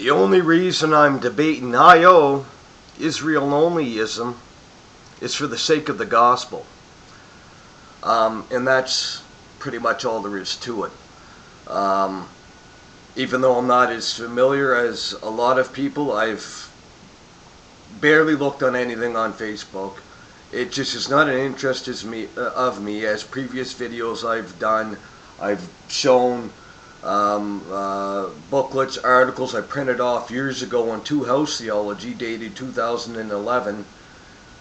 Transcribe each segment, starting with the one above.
The only reason I'm debating IO, Israel onlyism, is for the sake of the gospel. And that's pretty much all there is to it. Even though I'm not as familiar as a lot of people, I've barely looked on anything on Facebook. It just is not an interest of me, as previous videos I've done. I've shown booklets, articles I printed off years ago on two-house theology dated 2011,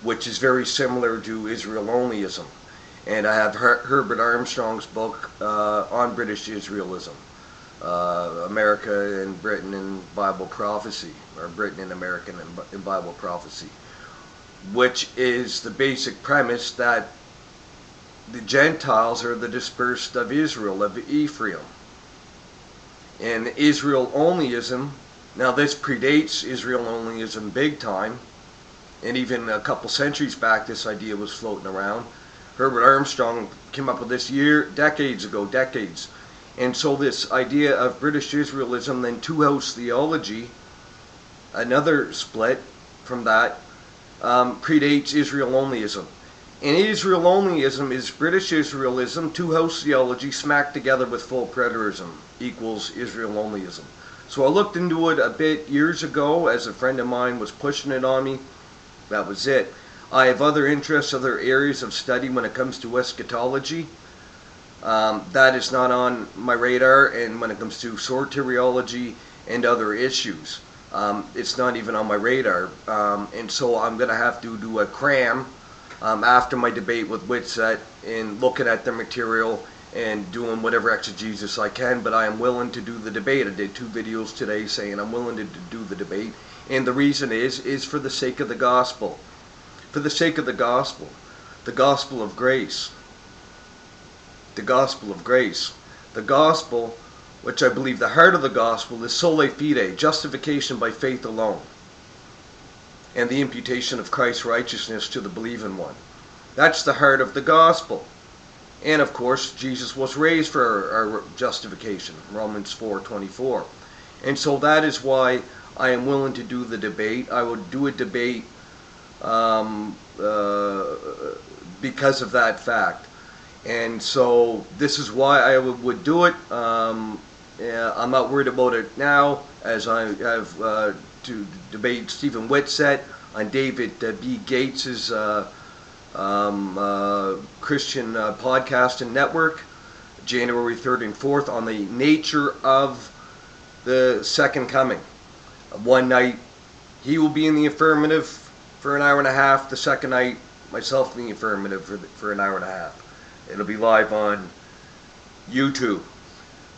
which is very similar to Israel onlyism. And I have Herbert Armstrong's book on British Israelism, America and Britain in Bible prophecy, or Britain and American in Bible prophecy, which is the basic premise that the Gentiles are the dispersed of Israel, of Ephraim. And Israel onlyism, now this predates Israel onlyism big time, and even a couple centuries back this idea was floating around. Herbert Armstrong came up with this decades ago. And so this idea of British Israelism, then two-house theology, another split from that, predates Israel onlyism. And Israel onlyism is British Israelism, two-house theology smacked together with full preterism equals Israel onlyism. So I looked into it a bit years ago as a friend of mine was pushing it on me. That was it. I have other interests, other areas of study when it comes to eschatology. That is not on my radar, and when it comes to soteriology and other issues, it's not even on my radar. And so I'm going to have to do a cram after my debate with Whitsett in looking at the material and doing whatever exegesis I can, but I am willing to do the debate. I did 2 videos today saying I'm willing to do the debate, and the reason is for the sake of the gospel. For the sake of the gospel of grace. The gospel of grace. The gospel, which I believe the heart of the gospel is Sola Fide, justification by faith alone, and the imputation of Christ's righteousness to the believing one. That's the heart of the gospel. And of course, Jesus was raised for our justification, Romans 4:24. And so that is why I am willing to do the debate. I would do a debate because of that fact. And so this is why I would do it. I'm not worried about it now, as I have to debate Stephen Whitsett on David B. Gates's Christian podcast and network, January 3rd and 4th, on the nature of the second coming. One night he will be in the affirmative for an hour and a half. The second night, myself in the affirmative for an hour and a half. It'll be live on YouTube.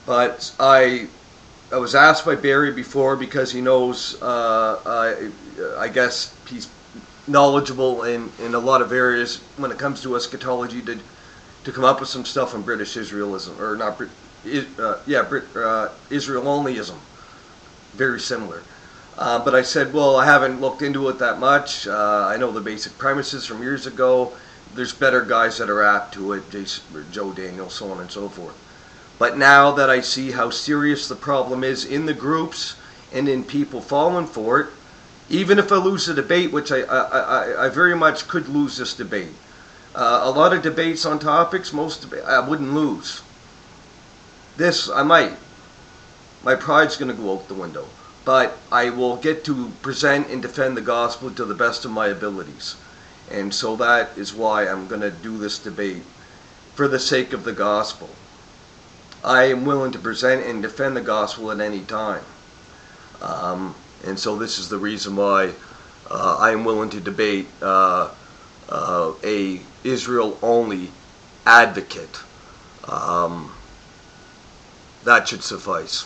But I was asked by Barry before, because he knows, I guess he's knowledgeable in a lot of areas when it comes to eschatology, to come up with some stuff on British Israelism, or not, Israel onlyism. Very similar. But I said, well, I haven't looked into it that much. I know the basic premises from years ago. There's better guys that are apt to it, Joe Daniel, so on and so forth. But now that I see how serious the problem is in the groups and in people falling for it, even if I lose the debate, which I very much could lose this debate. A lot of debates on topics, I wouldn't lose. This, I might. My pride's going to go out the window. But I will get to present and defend the gospel to the best of my abilities. And so that is why I'm going to do this debate, for the sake of the gospel. I am willing to present and defend the gospel at any time. And so this is the reason why I am willing to debate a Israel-only advocate. That should suffice.